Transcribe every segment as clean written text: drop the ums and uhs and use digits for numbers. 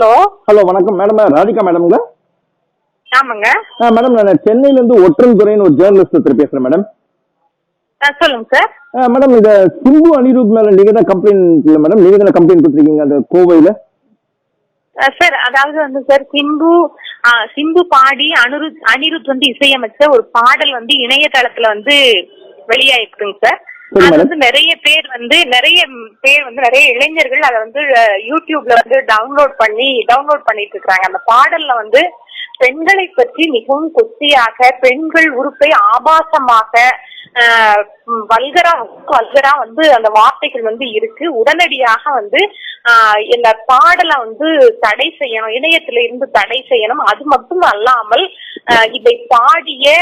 Hello hello வணக்கம் madam. Radhika மேடம்ங்களா? ஆமாங்க. Madam நான் சென்னையில இருந்து ஒற்றன் துறைன்னு ஒரு ஜேர்னலிஸ்ட் ஒருத்தர் பேசுறேன் மேடம். சொல்லுங்க சார். மேடம் இந்த சிம்பு அனிருத் மேல நீங்க தான் கம்ப்ளைண்ட் இல்ல மேடம், நீங்க தான் கம்ப்ளைண்ட் கொடுத்துருக்கீங்க அந்த கோவையில. சார் அதாவது வந்து சார் சிம்பு பாடி அனிருத் வந்து இசையமைச்ச ஒரு பாடல் வந்து இணையதளத்துல வந்து வெளியாயிருக்குங்க சார். அது வந்து நிறைய பேர் வந்து நிறைய இளைஞர்கள் அதை வந்து யூடியூப்ல வந்து டவுன்லோட் பண்ணிட்டு இருக்காங்க. அந்த பாடல்ல வந்து பெண்களை பற்றி மிகவும் கொச்சையாக, பெண்கள் உறுப்பை ஆபாசமாக வல்கரா வந்து அந்த வார்த்தைகள் வந்து இருக்கு. உடனடியாக வந்து இந்த பாடலை வந்து தடை செய்யணும், இணையத்தில இருந்து தடை செய்யணும். அது மட்டும் அல்லாமல் இதை பாடிய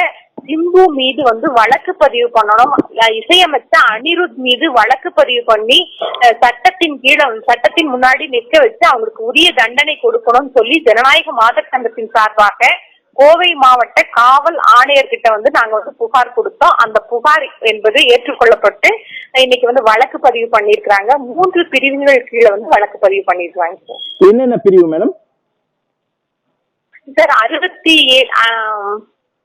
சிம்பு மீது வந்து வழக்கு பதிவு பண்ணணும், இசையமைச்ச அனிருத் மீது வழக்கு பதிவு பண்ணி சட்டத்தின் முன்னாடி நிற்க வச்சு அவங்களுக்கு உரிய தண்டனை கொடுக்கணும்னு சொல்லி ஜனநாயக மாதர் சங்கத்தின் சார்பாக கோவை மாவட்ட காவல் ஆணையர்கிட்ட வந்து நாங்க வந்து புகார் கொடுத்தோம். அந்த புகார் என்பது ஏற்றுக்கொள்ளப்பட்டு இன்னைக்கு வந்து வழக்கு பதிவு பண்ணிருக்காங்க. 3 பிரிவுகள் கீழே வந்து வழக்கு பதிவு பண்ணிருக்காங்க. என்னென்ன பிரிவு மேடம்? சார் 67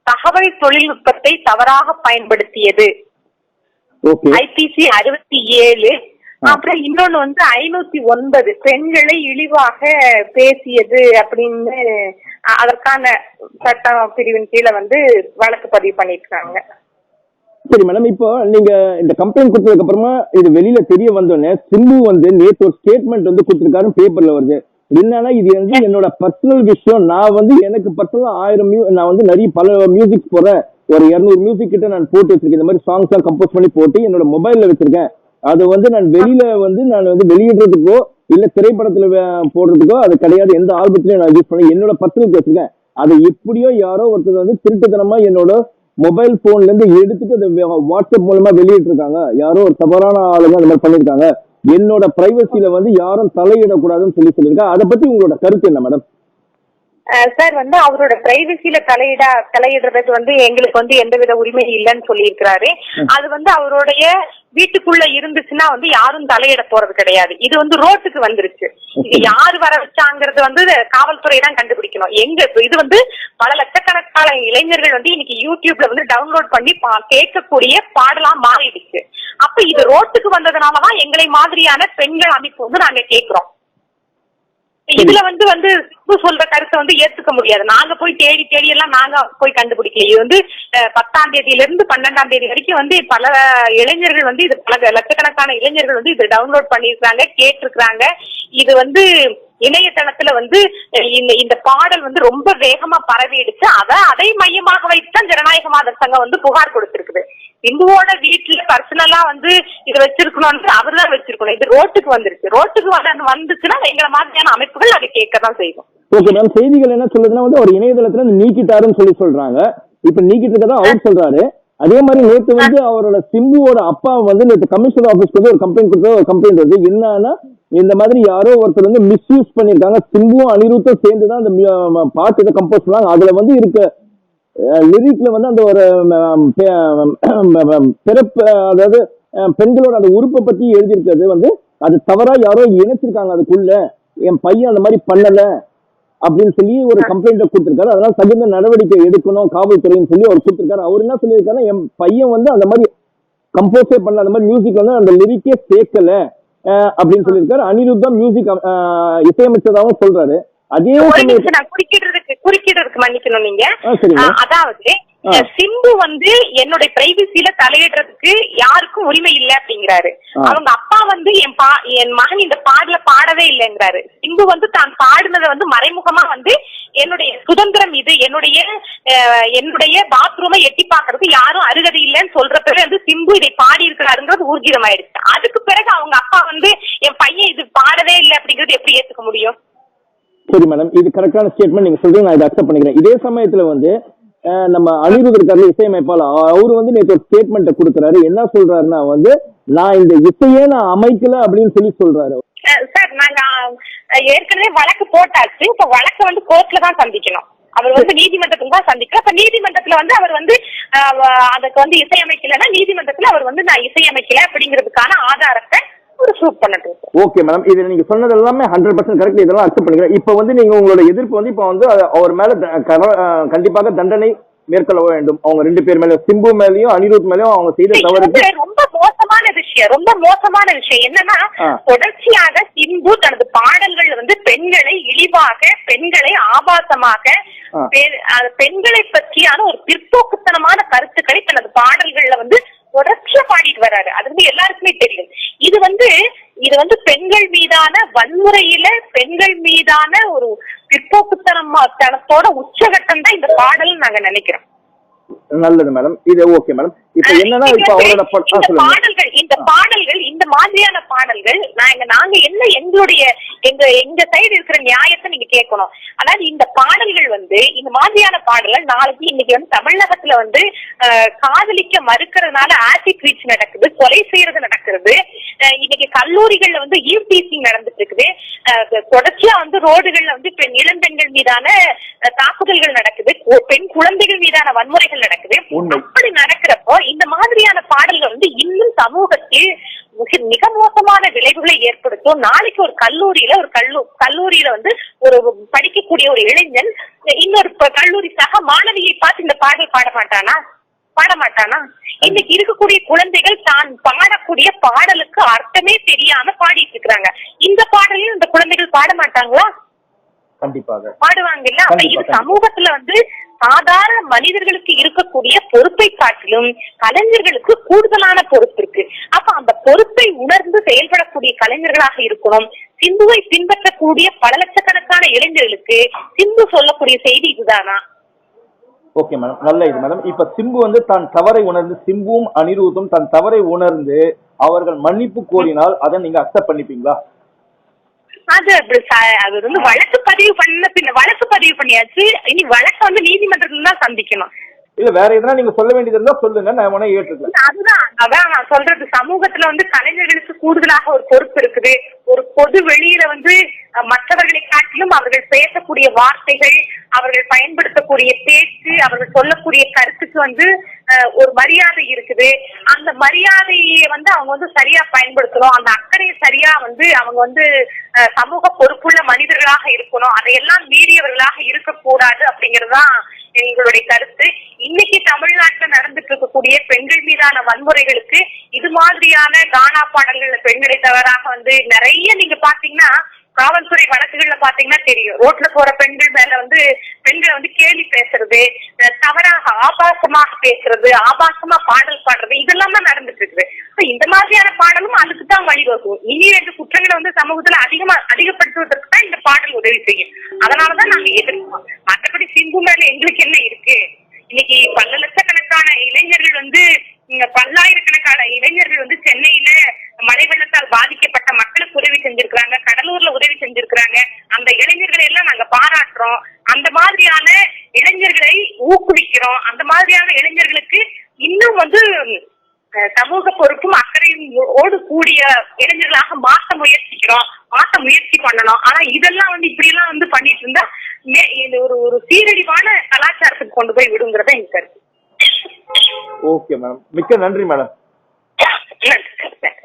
தகவல் தொழில்நுட்பத்தை தவறாக பயன்படுத்தியது, ஐபிசி 67. அப்புறம் இன்னொன்னு வந்து 509 பெண்களை இழிவாக பேசியது அப்படின்னு அதற்கான சட்ட பிரிவின் கீழே வந்து வழக்கு பதிவு பண்ணிருக்காங்க. சரி மேடம், இப்போ நீங்க இந்த கம்ப்ளைண்ட் கொடுத்ததுக்கு அப்புறமா இது வெளியில தெரிய வந்தோடனே சிம்பு வந்து நேற்று ஒரு ஸ்டேட்மெண்ட் வந்து கொடுத்திருக்காரு, பேப்பர்ல வருது. என்னன்னா இது வந்து என்னோட பர்சனல் விஷயம், நான் வந்து எனக்கு பர்சனலா 1000 நான் வந்து நிறைய பல மியூசிக் போறேன், ஒரு 200 மியூசிக் கிட்ட நான் போட்டு வச்சிருக்கேன். இந்த மாதிரி சாங்ஸ் எல்லாம் கம்போஸ் பண்ணி போட்டு என்னோட மொபைல்ல வச்சிருக்கேன். அது வந்து நான் வெளியில வந்து நான் வந்து வெளியிடுறதுக்கோ இல்ல திரைப்படத்துல போடுறதுக்கோ அது கிடையாது. எந்த ஆல்பத்திலையும் நான் யூஸ் பண்ணி என்னோட பர்சனலுக்கு வச்சிருக்கேன். அது எப்படியோ யாரோ ஒருத்தர் வந்து திருட்டுத்தனமா என்னோட மொபைல் போன்ல இருந்து எடுத்துட்டு அதை வாட்ஸ்அப் மூலமா வெளியிட்டு இருக்காங்க. யாரோ ஒரு தவறான ஆளுங்க அந்த மாதிரி பண்ணிருக்காங்க. என்னோட பிரைவசியில வந்து யாரும் தலையிடக்கூடாதுன்னு சொல்லியிருக்காங்க. அதை பத்தி உங்களோட கருத்து என்ன மேடம்? சார் வந்து அவரோட பிரைவசியில தலையிடுறதுக்கு வந்து எங்களுக்கு வந்து எந்தவித உரிமை இல்லைன்னு சொல்லியிருக்கிறாரு. அது வந்து அவருடைய வீட்டுக்குள்ள இருந்துச்சுன்னா வந்து யாரும் தலையிட போறது கிடையாது. இது வந்து ரோட்டுக்கு வந்துருச்சு. இது யாரு வர வச்சாங்கிறது வந்து காவல்துறை தான் கண்டுபிடிக்கணும். இது வந்து பல லட்சக்கணக்கான இளைஞர்கள் வந்து இன்னைக்கு யூடியூப்ல வந்து டவுன்லோட் பண்ணி கேட்கக்கூடிய பாடலா மாறிடுச்சு. அப்ப இது ரோட்டுக்கு வந்ததுனாலதான் எங்களை மாதிரியான பெண்கள் அமைப்பு வந்து நாங்க கேட்கிறோம். இதுல வந்து சொல்ற கருத்தை வந்து ஏத்துக்க முடியாது. நாங்க போய் தேடி எல்லாம் நாங்க போய் கண்டுபிடிக்கல. இது வந்து 10ஆம் தேதியில இருந்து 12ஆம் தேதி வரைக்கும் வந்து பல இளைஞர்கள் வந்து இது பல லட்சக்கணக்கான இளைஞர்கள் வந்து இது டவுன்லோட் பண்ணிருக்காங்க, கேட்டிருக்காங்க. இது வந்து இணையதளத்துல வந்து இந்த பாடல் வந்து ரொம்ப வேகமா பரவிடுச்சு. அதை மையமாக வைத்துதான் ஜனநாயக மாதர் சங்கம் வந்து புகார் கொடுத்திருக்குது. சிம்புவோட வீட்டுல பர்சனலா வந்து இது வச்சிருக்கணும்னு அவர்தான் வச்சிருக்கணும். இது ரோட்டுக்கு வந்துருச்சு. ரோட்டுக்கு வந்துச்சுன்னா எங்களை மாதிரியான அமைப்புகள் அதை கேட்கதான் செய்யும். ஓகே மேம், செய்திகள் என்ன சொல்லுதுன்னா வந்து அவர் இணையதளத்துல நீக்கிட்டாருன்னு சொல்றாங்க. இப்ப நீக்கிட்டு இருக்கதான் அவர் சொல்றாரு. அதே மாதிரி நேற்று வந்து அவரோட சிம்புவோட அப்பா வந்து நேற்று கமிஷனர் ஆபீஸ்க்கு வந்து ஒரு கம்ப்ளைண்ட் வந்து என்னன்னா இந்த மாதிரி யாரோ ஒருத்தர் வந்து மிஸ்யூஸ் பண்ணிருக்காங்க. சிம்புவும் அனிருத்தும் சேர்ந்துதான் அந்த பாட்டு இதை கம்போஸ் பண்ணாங்க. அதுல வந்து இருக்க லிரிக்ல வந்து அந்த ஒரு பிறப்பு, அதாவது பெண்களோட அந்த உறுப்பை பத்தி எழுதியிருக்கிறது வந்து அது தவறா யாரோ இணைச்சிருக்காங்க. அதுக்குள்ள என் பையன் அந்த மாதிரி பண்ணல அப்படின்னு சொல்லி ஒரு கம்ப்ளைண்ட் கொடுத்திருக்காரு. அதனால தகுந்த நடவடிக்கை எடுக்கணும் காவல்துறைன்னு சொல்லி அவர் கொடுத்திருக்காரு. அவர் என்ன சொல்லியிருக்காரு, என் பையன் வந்து அந்த மாதிரி கம்போஸே பண்ணல, அந்த மாதிரி மியூசிக் வந்து அந்த லிரிக்கே சேர்க்கல அப்படின்னு சொல்லியிருக்காரு. அனிருத் தான் மியூசிக் இசையமைச்சதாகவும் சொல்றாரு. அதே குறுக்கிடுறதுக்கு மன்னிக்கணும் நீங்க. அதாவது சிம்பு வந்து என்னுடைய பிரைவசியில தலையிடுறதுக்கு யாருக்கும் உரிமை இல்ல அப்படிங்கிறாரு. அவங்க அப்பா வந்து என் மகன் இந்த பாடல பாடவே இல்லைங்கிறாரு. சிம்பு வந்து தான் பாடுனதை வந்து மறைமுகமா வந்து என்னுடைய சுதந்திரம், இது என்னுடைய பாத்ரூமை எட்டி பாக்குறதுக்கு யாரும் அருகதை இல்லைன்னு சொல்றப்ப வந்து சிம்பு இதை பாடி இருக்கிறாருங்கிறது ஊர்ஜிதமாயிடுச்சு. அதுக்கு பிறகு அவங்க அப்பா வந்து என் பையன் இது பாடவே இல்லை அப்படிங்கறது எப்படி ஏத்துக்க முடியும்? சரி மேடம், இது கரெக்டான ஸ்டேட்மெண்ட் நீங்க சொல்றீங்க, நான் இதை அக்செப்ட் பண்ணிக்கிறேன். இதே சமயத்துல வந்து நம்ம அனிருத் இருக்காரு இசையமைப்பாளர், அவரு வந்து நேற்று ஒரு ஸ்டேட்மெண்ட் கொடுக்குறாரு. என்ன சொல்றாருன்னா வந்து நான் இந்த இசையே நான் அமைக்கல அப்படின்னு சொல்றாரு. சார் நாங்க ஏற்கனவே வழக்கு போட்டாச்சு. இப்ப வழக்கு வந்து கோர்ட்ல தான் சந்திக்கணும். அவர் வந்து நீதிமன்றத்துல தான் சந்திக்கணும். அப்ப நீதிமன்றத்துல வந்து அவர் வந்து அதுக்கு வந்து இசையமைக்கலன்னா நீதிமன்றத்துல அவர் வந்து நான் இசையமைக்கல அப்படிங்கிறதுக்கான ஆதாரத்தை பண்ணட்டும். ஓகே மேடம், இது நீங்க சொன்னது எல்லாமே 100% கரெக்ட். இதெல்லாம் அக்செப்ட் பண்ணிக்கிறேன். இப்ப வந்து நீங்க உங்களோட எதிர்ப்பு வந்து இப்ப வந்து அவர் மேல கண்டிப்பாக தண்டனை மேற்கொள்ள வேண்டும். அவங்க 2 பேர் மேல, சிம்பு மேலயும் அனிருத் மேலயும் அவங்க செய்த தவறுக்கு ரொம்ப மோசமான விஷயம் என்னன்னா, தொடர்ச்சியாக சிம்பு தனது பாடல்கள் வந்து பெண்களை இழிவாக, பெண்களை ஆபாசமாக, பெண்களை பற்றியான ஒரு பிற்போக்குத்தனமான கருத்துக்களை தனது பாடல்கள்ல வந்து தொடர்ச்சியா பாடிட்டு வர்றாரு. அது வந்து எல்லாருக்குமே தெரியும். இது வந்து பெண்கள் மீதான வன்முறையில, பெண்கள் மீதான ஒரு பிற்போக்குத்தனத்தோட உச்சகட்டம் தான் இந்த பாடல் நாங்க நினைக்கிறோம். நல்லது மேடம், இது ஓகே மேடம். இப்ப என்னன்னா இப்ப அவரோட இந்த பாடல்கள் இந்த மாதிரியான பாடல்கள் நாங்க என்ன எங்களுடைய எங்க சைடு இருக்கிற நியாயத்தை நீங்க கேட்கணும். அதாவது இந்த பாடல்கள் வந்து இந்த மாதிரியான பாடல்கள் நாளைக்கு இன்னைக்கு வந்து தமிழகத்துல வந்து காதலிக்க மறுக்கிறதுனால ஆசிட் வீச் நடக்குது, கொலை செய்யறது நடக்கிறது. இன்னைக்கு கல்லூரிகள்ல வந்து ஈவ் டீசிங் நடந்துட்டு இருக்குது. தொடர்ச்சியா வந்து ரோடுகள்ல வந்து இளம் பெண்கள் மீதான தாக்குதல்கள் நடக்குது, பெண் குழந்தைகள் மீதான வன்முறைகள் நடக்குது. அப்படி நடக்கிறப்போ இந்த மாதிரியான பாடல்கள் வந்து இன்னும் சமூகத்தில் மிக மோசமான விளைவுகளை ஏற்படுத்தும். நாளைக்கு ஒரு கல்லூரியில வந்து ஒரு படிக்கக்கூடிய ஒரு இளைஞன் இன்னொரு கல்லூரி சக மாணவியை பார்த்து இந்த பாடல் பாட மாட்டானா? இன்னைக்கு இருக்கக்கூடிய குழந்தைகள் தான் பாடக்கூடிய பாடலுக்கு அர்த்தமே தெரியாம பாடிட்டு இருக்காங்க. இந்த பாடலையும் இந்த குழந்தைகள் பாட மாட்டாங்களா? கண்டிப்பாக பாடுவாங்கல்ல. அப்ப இது சமூகத்துல வந்து சாதாரண மனிதர்களுக்கு இருக்கக்கூடிய பொறுப்பை காட்டிலும் கலைஞர்களுக்கு கூடுதலான பொறுப்பு இருக்கு. அப்ப அந்த பொறுப்பை உணர்ந்து செயல்படக்கூடிய கலைஞர்களாக இருக்கணும். சிம்புவை பின்பற்றக்கூடிய பல லட்சக்கணக்கான இளைஞர்களுக்கு சிம்பு சொல்லக்கூடிய செய்தி இதுதானா? ஓகே மேடம், நல்ல இது மேடம். இப்ப சிம்பு வந்து தான் தவறை உணர்ந்து, சிம்புவும் அனிருத்தும் தன் தவறை உணர்ந்து அவர்கள் மன்னிப்பு கோரினால் அதை நீங்க அக்செப்ட் பண்ணிப்பீங்களா? அது வந்து வழக்கு பதிவு பண்ணியாச்சு. இனி வழக்கு வந்து நீதிமன்றத்துல தான் சந்திக்கணும். இல்ல வேற எதனா நீங்க சொல்ல வேண்டியது இருந்தா சொல்லுங்க, நான் உடனே ஏற்றுக்கிறேன். அதான் நான் சொல்றது. சமூகத்துல வந்து கலைஞர்களுக்கு கூடுதலாக ஒரு பொறுப்பு இருக்குது. ஒரு பொது வெளியில வந்து மற்றவர்களை காட்டிலும் அவர்கள் பேசக்கூடிய வார்த்தைகள், அவர்கள் பயன்படுத்தக்கூடிய பேச்சு, அவர்கள் சொல்லக்கூடிய கருத்துக்கு வந்து ஒரு மரியாதை இருக்குது. அந்த மரியாதையை வந்து அவங்க வந்து சரியா பயன்படுத்தணும். அந்த அக்கறையை சரியா வந்து அவங்க வந்து சமூக பொறுப்புள்ள மனிதர்களாக இருக்கணும். அதையெல்லாம் மீறியவர்களாக இருக்கக்கூடாது அப்படிங்கறதுதான் எங்களுடைய கருத்து. இன்னைக்கு தமிழ்நாட்டுல நடந்துட்டு இருக்கக்கூடிய பெண்கள் மீதான வன்முறைகளுக்கு இது மாதிரியான கானா பாடல்கள்ல பெண்களை தவறாக வந்து நிறைய நீங்க பாத்தீங்கன்னா காவல்துறை வழக்குகள்ல பாத்தீங்கன்னா தெரியும். ரோட்ல போற பெண்கள் மேல வந்து பெண்களை வந்து கேலி பேசுறது, தவறாக ஆபாசமாக பேசுறது, ஆபாசமா பாடல் பாடுறது, இதெல்லாம் தான் நடந்துட்டு இருக்குது. இந்த மாதிரியான பாடலும் அதுக்கு தான் வழிவகுக்கும். இனி 2 குற்றங்களை வந்து சமூகத்துல அதிகப்படுத்துவதற்கு தான் இந்த பாடல் உதவி செய்யும். அதனாலதான் நாங்க எதிர்ப்போம். மற்றபடி சிம்பு மேல எங்களுக்கு என்ன இருக்கு? இன்னைக்கு பல லட்சக்கணக்கான இளைஞர்கள் வந்து, பல்லாயிரக்கணக்கான இளைஞர்கள் வந்து சென்னையில மழை வெள்ளத்தால் பாதிக்கப்பட்ட மக்களுக்கு உதவி செஞ்சிருக்கிறாங்க, கடலூர்ல உதவி செஞ்சிருக்கிறாங்க. அந்த இளைஞர்களை எல்லாம் நாங்க பாராட்டுறோம். அந்த மாதிரியான இளைஞர்களை ஊக்குவிக்கிறோம். அந்த மாதிரியான இளைஞர்களுக்கு இன்னும் வந்து சமூக பொறுப்பும் அக்கறையோடு கூடிய இளைஞர்களாக மாற்ற முயற்சி பண்ணணும். ஆனா இதெல்லாம் வந்து இப்படி எல்லாம் வந்து பண்ணிட்டு இருந்தா இது ஒரு சீரழிவான கலாச்சாரத்துக்கு கொண்டு போய் விடுங்கிறத எங்க கருத்து. ஓகே மேடம், மிக்க நன்றி மேடம். நன்றி.